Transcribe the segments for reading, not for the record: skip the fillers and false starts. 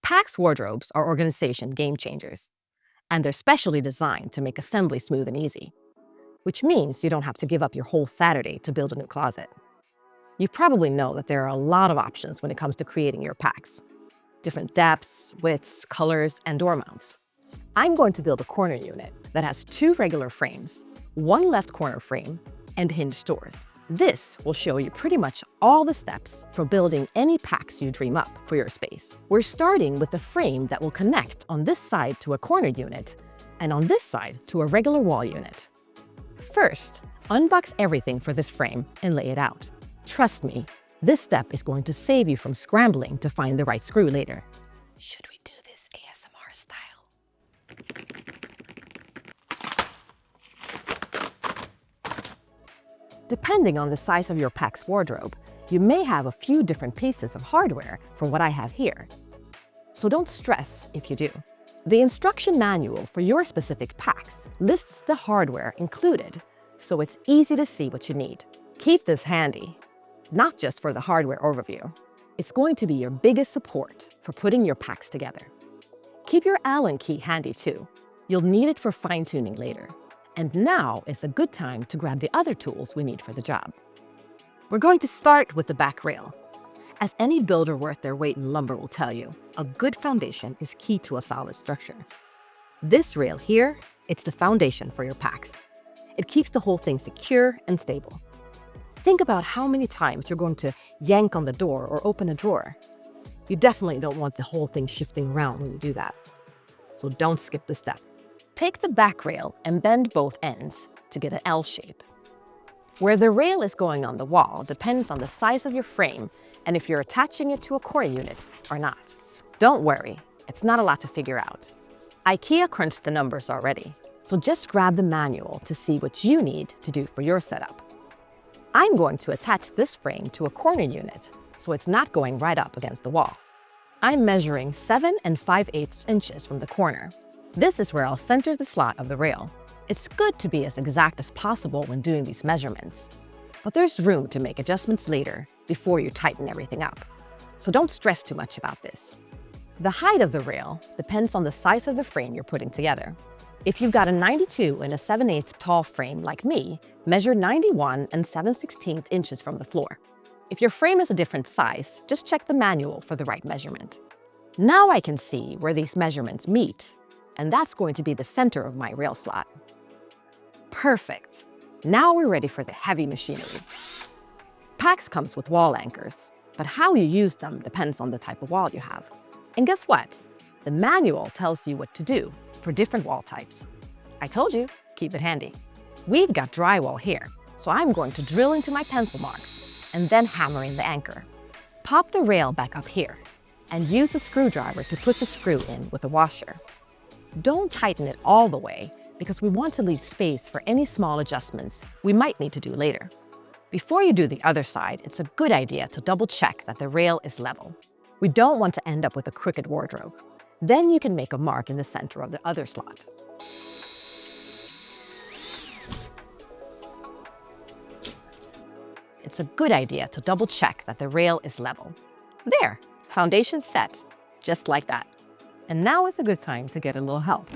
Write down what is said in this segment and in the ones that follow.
PAX wardrobes are organization game changers, and they're specially designed to make assembly smooth and easy, which means you don't have to give up your whole Saturday to build a new closet. You probably know that there are a lot of options when it comes to creating your PAX. Different depths, widths, colors, and door mounts. I'm going to build a corner unit that has 2 regular frames, 1 left corner frame, and hinged doors. This will show you pretty much all the steps for building any PAX you dream up for your space. We're starting with a frame that will connect on this side to a corner unit and on this side to a regular wall unit. First, unbox everything for this frame and lay it out. Trust me, this step is going to save you from scrambling to find the right screw later. Should we do this ASMR style? Depending on the size of your PAX wardrobe, you may have a few different pieces of hardware from what I have here. So don't stress if you do. The instruction manual for your specific PAX lists the hardware included, so it's easy to see what you need. Keep this handy, not just for the hardware overview. It's going to be your biggest support for putting your PAX together. Keep your Allen key handy too. You'll need it for fine-tuning later. And now is a good time to grab the other tools we need for the job. We're going to start with the back rail. As any builder worth their weight in lumber will tell you, a good foundation is key to a solid structure. This rail here, it's the foundation for your PAX. It keeps the whole thing secure and stable. Think about how many times you're going to yank on the door or open a drawer. You definitely don't want the whole thing shifting around when you do that. So don't skip the step. Take the back rail and bend both ends to get an L shape. Where the rail is going on the wall depends on the size of your frame and if you're attaching it to a corner unit or not. Don't worry, it's not a lot to figure out. IKEA crunched the numbers already, so just grab the manual to see what you need to do for your setup. I'm going to attach this frame to a corner unit, so it's not going right up against the wall. I'm measuring 7 5/8 inches from the corner. This is where I'll center the slot of the rail. It's good to be as exact as possible when doing these measurements, but there's room to make adjustments later before you tighten everything up. So don't stress too much about this. The height of the rail depends on the size of the frame you're putting together. If you've got a 92 and a 7/8 tall frame like me, measure 91 7/16 inches from the floor. If your frame is a different size, just check the manual for the right measurement. Now I can see where these measurements meet, and that's going to be the center of my rail slot. Perfect. Now we're ready for the heavy machinery. PAX comes with wall anchors, but how you use them depends on the type of wall you have. And guess what? The manual tells you what to do for different wall types. I told you, keep it handy. We've got drywall here, so I'm going to drill into my pencil marks and then hammer in the anchor. Pop the rail back up here and use a screwdriver to put the screw in with a washer. Don't tighten it all the way because we want to leave space for any small adjustments we might need to do later. Before you do the other side, it's a good idea to double check that the rail is level. We don't want to end up with a crooked wardrobe. Then you can make a mark in the center of the other slot. It's a good idea to double check that the rail is level. There, foundation set, just like that. And now is a good time to get a little help.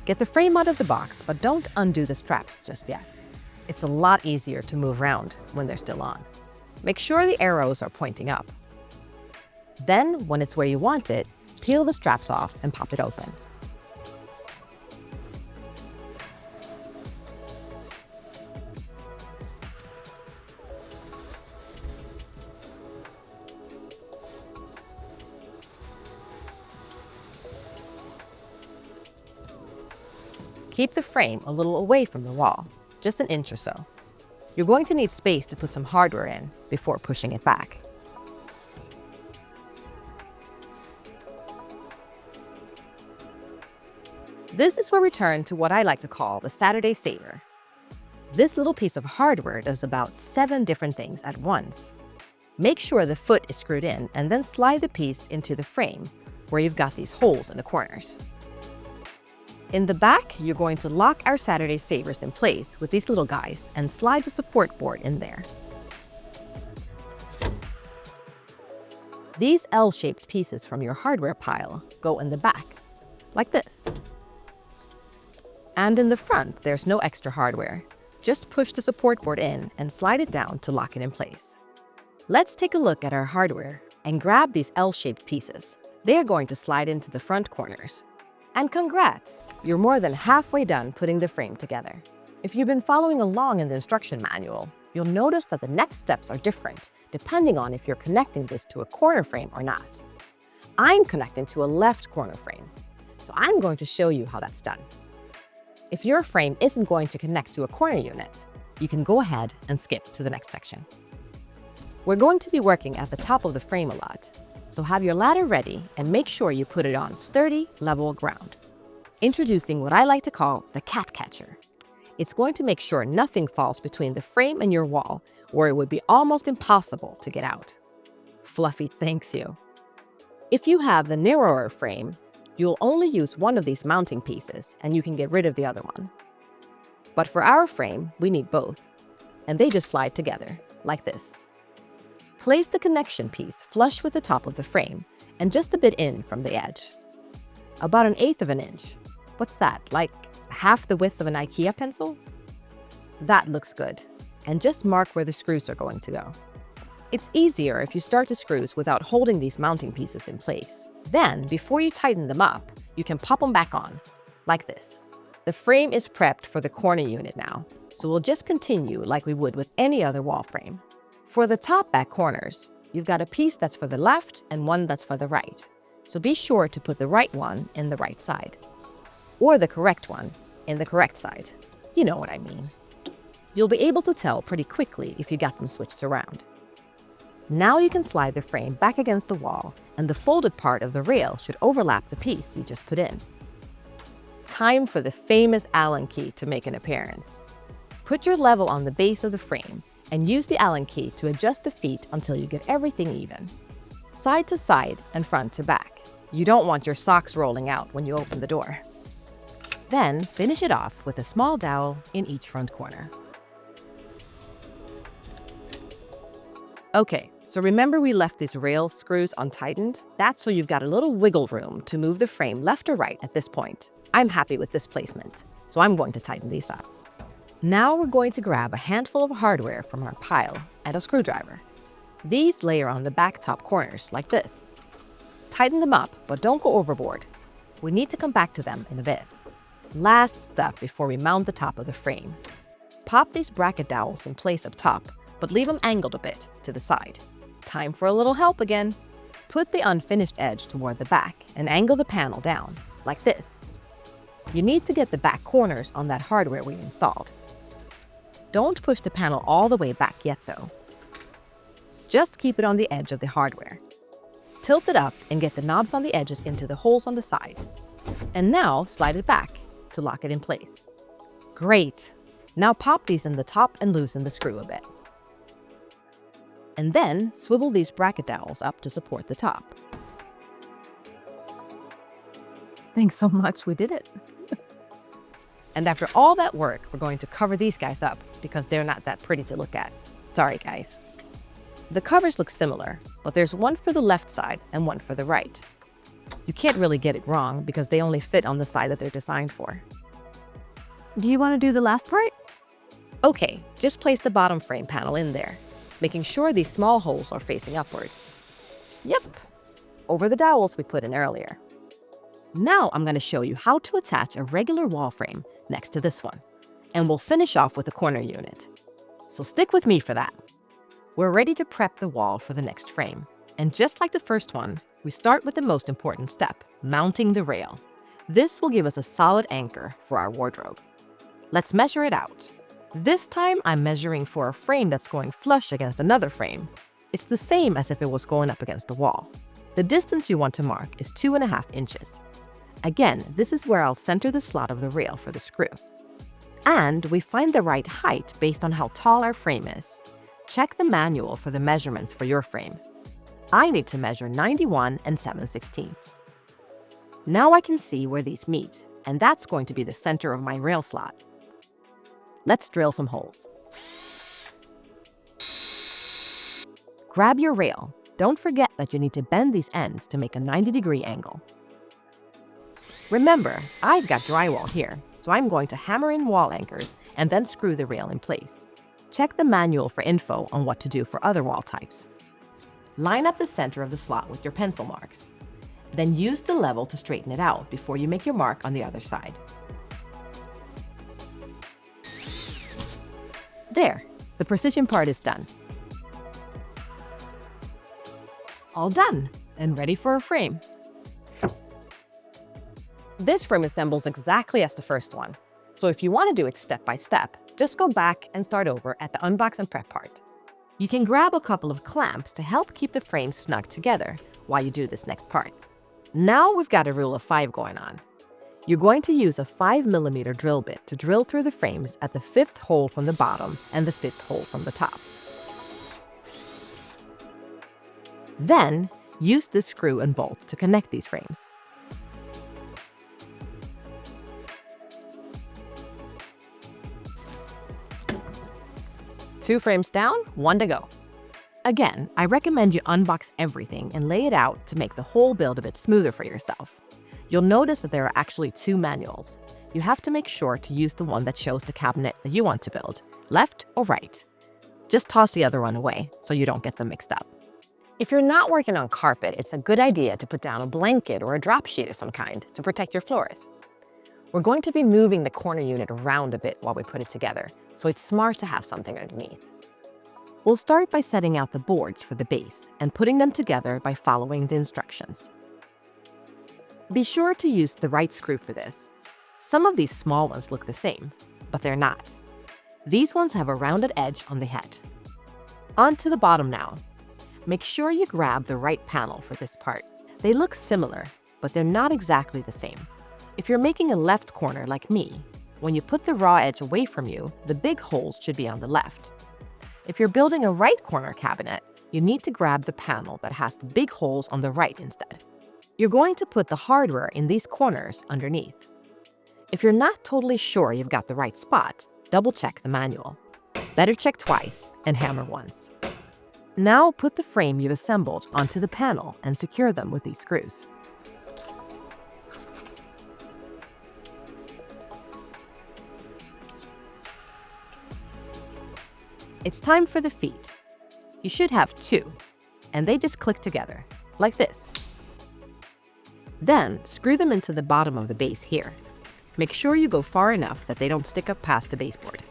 Get the frame out of the box, but don't undo the straps just yet. It's a lot easier to move around when they're still on. Make sure the arrows are pointing up. Then, when it's where you want it, peel the straps off and pop it open. Keep the frame a little away from the wall, just an inch or so. You're going to need space to put some hardware in before pushing it back. This is where we turn to what I like to call the Saturday saver. This little piece of hardware does about 7 different things at once. Make sure the foot is screwed in and then slide the piece into the frame where you've got these holes in the corners. In the back, you're going to lock our Saturday savers in place with these little guys and slide the support board in there. These L-shaped pieces from your hardware pile go in the back, like this. And in the front, there's no extra hardware. Just push the support board in and slide it down to lock it in place. Let's take a look at our hardware and grab these L-shaped pieces. They are going to slide into the front corners. And congrats! You're more than halfway done putting the frame together. If you've been following along in the instruction manual, you'll notice that the next steps are different depending on if you're connecting this to a corner frame or not. I'm connecting to a left corner frame, so I'm going to show you how that's done. If your frame isn't going to connect to a corner unit, you can go ahead and skip to the next section. We're going to be working at the top of the frame a lot, so have your ladder ready and make sure you put it on sturdy, level ground. Introducing what I like to call the cat catcher. It's going to make sure nothing falls between the frame and your wall, where it would be almost impossible to get out. Fluffy thanks you. If you have the narrower frame, you'll only use one of these mounting pieces and you can get rid of the other one. But for our frame, we need both, and they just slide together, like this. Place the connection piece flush with the top of the frame and just a bit in from the edge. About 1/8 of an inch. What's that, like half the width of an IKEA pencil? That looks good. And just mark where the screws are going to go. It's easier if you start the screws without holding these mounting pieces in place. Then, before you tighten them up, you can pop them back on, like this. The frame is prepped for the corner unit now, so we'll just continue like we would with any other wall frame. For the top back corners, you've got a piece that's for the left and one that's for the right, so be sure to put the right one in the right side, or the correct one in the correct side. You know what I mean. You'll be able to tell pretty quickly if you got them switched around. Now you can slide the frame back against the wall, and the folded part of the rail should overlap the piece you just put in. Time for the famous Allen key to make an appearance. Put your level on the base of the frame and use the Allen key to adjust the feet until you get everything even. Side to side and front to back. You don't want your socks rolling out when you open the door. Then finish it off with a small dowel in each front corner. Okay, so remember we left these rail screws untightened? That's so you've got a little wiggle room to move the frame left or right at this point. I'm happy with this placement, so I'm going to tighten these up. Now we're going to grab a handful of hardware from our pile and a screwdriver. These layer on the back top corners like this. Tighten them up, but don't go overboard. We need to come back to them in a bit. Last step before we mount the top of the frame. Pop these bracket dowels in place up top, but leave them angled a bit to the side. Time for a little help again. Put the unfinished edge toward the back and angle the panel down, like this. You need to get the back corners on that hardware we installed. Don't push the panel all the way back yet though. Just keep it on the edge of the hardware. Tilt it up and get the knobs on the edges into the holes on the sides. And now slide it back to lock it in place. Great! Now pop these in the top and loosen the screw a bit. And then swivel these bracket dowels up to support the top. Thanks so much, we did it. And after all that work, we're going to cover these guys up because they're not that pretty to look at. Sorry, guys. The covers look similar, but there's one for the left side and one for the right. You can't really get it wrong because they only fit on the side that they're designed for. Do you want to do the last part? Okay, just place the bottom frame panel in there, making sure these small holes are facing upwards. Yep, over the dowels we put in earlier. Now I'm going to show you how to attach a regular wall frame next to this one, and we'll finish off with a corner unit. So stick with me for that. We're ready to prep the wall for the next frame, and just like the first one, we start with the most important step, mounting the rail. This will give us a solid anchor for our wardrobe. Let's measure it out. This time I'm measuring for a frame that's going flush against another frame. It's the same as if it was going up against the wall. The distance you want to mark is 2.5 inches. Again, this is where I'll center the slot of the rail for the screw. And we find the right height based on how tall our frame is. Check the manual for the measurements for your frame. I need to measure 91 7/16. Now I can see where these meet, and that's going to be the center of my rail slot. Let's drill some holes. Grab your rail, Don't forget that you need to bend these ends to make a 90-degree angle. Remember, I've got drywall here, so I'm going to hammer in wall anchors and then screw the rail in place. Check the manual for info on what to do for other wall types. Line up the center of the slot with your pencil marks. Then use the level to straighten it out before you make your mark on the other side. There, the precision part is done. All done and ready for a frame. This frame assembles exactly as the first one. So if you want to do it step by step, just go back and start over at the unbox and prep part. You can grab a couple of clamps to help keep the frame snug together while you do this next part. Now we've got a rule of 5 going on. You're going to use a 5mm drill bit to drill through the frames at the 5th hole from the bottom and the 5th hole from the top. Then, use this screw and bolt to connect these frames. Two frames down, one to go. Again, I recommend you unbox everything and lay it out to make the whole build a bit smoother for yourself. You'll notice that there are actually 2 manuals. You have to make sure to use the one that shows the cabinet that you want to build, left or right. Just toss the other one away so you don't get them mixed up. If you're not working on carpet, it's a good idea to put down a blanket or a drop sheet of some kind to protect your floors. We're going to be moving the corner unit around a bit while we put it together, so it's smart to have something underneath. We'll start by setting out the boards for the base and putting them together by following the instructions. Be sure to use the right screw for this. Some of these small ones look the same, but they're not. These ones have a rounded edge on the head. On to the bottom now. Make sure you grab the right panel for this part. They look similar, but they're not exactly the same. If you're making a left corner like me, when you put the raw edge away from you, the big holes should be on the left. If you're building a right corner cabinet, you need to grab the panel that has the big holes on the right instead. You're going to put the hardware in these corners underneath. If you're not totally sure you've got the right spot, double-check the manual. Better check twice and hammer once. Now put the frame you've assembled onto the panel and secure them with these screws. It's time for the feet. You should have 2, and they just click together, like this. Then, screw them into the bottom of the base here. Make sure you go far enough that they don't stick up past the baseboard.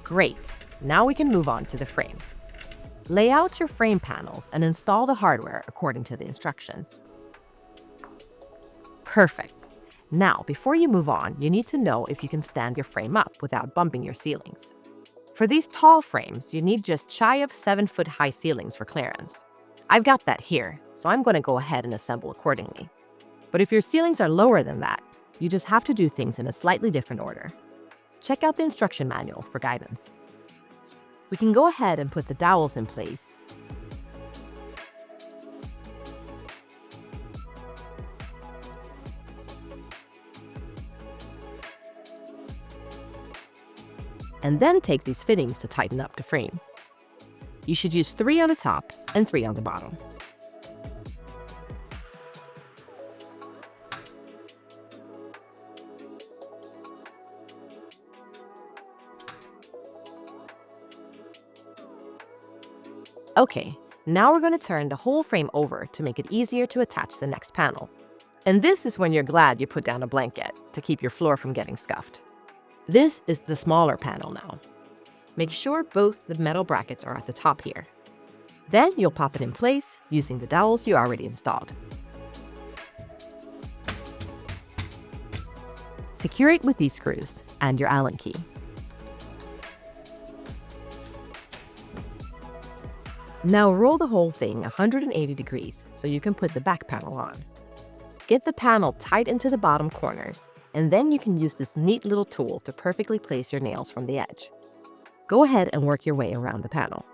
Great, now we can move on to the frame. Lay out your frame panels and install the hardware according to the instructions. Perfect. Now, before you move on, you need to know if you can stand your frame up without bumping your ceilings. For these tall frames, you need just shy of 7-foot high ceilings for clearance. I've got that here, so I'm going to go ahead and assemble accordingly. But if your ceilings are lower than that, you just have to do things in a slightly different order. Check out the instruction manual for guidance. We can go ahead and put the dowels in place. And then take these fittings to tighten up the frame. You should use 3 on the top and 3 on the bottom. Okay, now we're going to turn the whole frame over to make it easier to attach the next panel. And this is when you're glad you put down a blanket to keep your floor from getting scuffed. This is the smaller panel now. Make sure both the metal brackets are at the top here. Then you'll pop it in place using the dowels you already installed. Secure it with these screws and your Allen key. Now roll the whole thing 180 degrees so you can put the back panel on. Get the panel tight into the bottom corners, and then you can use this neat little tool to perfectly place your nails from the edge. Go ahead and work your way around the panel.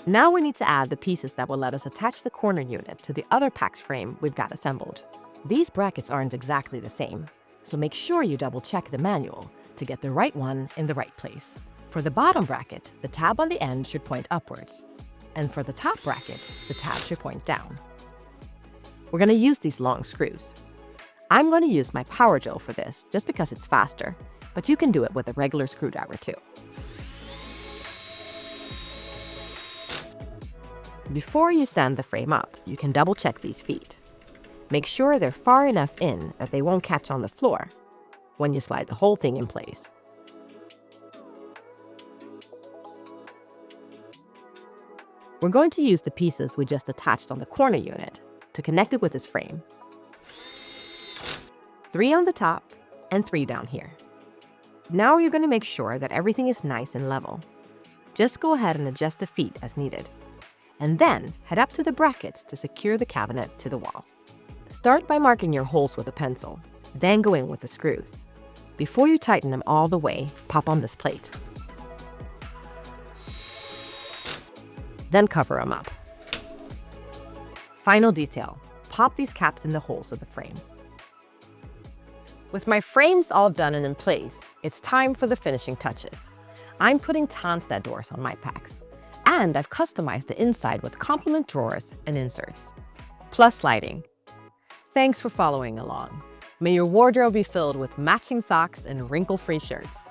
Now we need to add the pieces that will let us attach the corner unit to the other PAX frame we've got assembled. These brackets aren't exactly the same. So make sure you double check the manual to get the right one in the right place. For the bottom bracket, the tab on the end should point upwards. And for the top bracket, the tab should point down. We're going to use these long screws. I'm going to use my power drill for this just because it's faster, but you can do it with a regular screwdriver too. Before you stand the frame up, you can double check these feet. Make sure they're far enough in that they won't catch on the floor when you slide the whole thing in place. We're going to use the pieces we just attached on the corner unit to connect it with this frame. 3 on the top and 3 down here. Now you're going to make sure that everything is nice and level. Just go ahead and adjust the feet as needed. And then head up to the brackets to secure the cabinet to the wall. Start by marking your holes with a pencil, then go in with the screws. Before you tighten them all the way, pop on this plate. Then cover them up. Final detail, pop these caps in the holes of the frame. With my frames all done and in place, it's time for the finishing touches. I'm putting Tonstad doors on my PAX, and I've customized the inside with complement drawers and inserts, plus lighting. Thanks for following along. May your wardrobe be filled with matching socks and wrinkle-free shirts.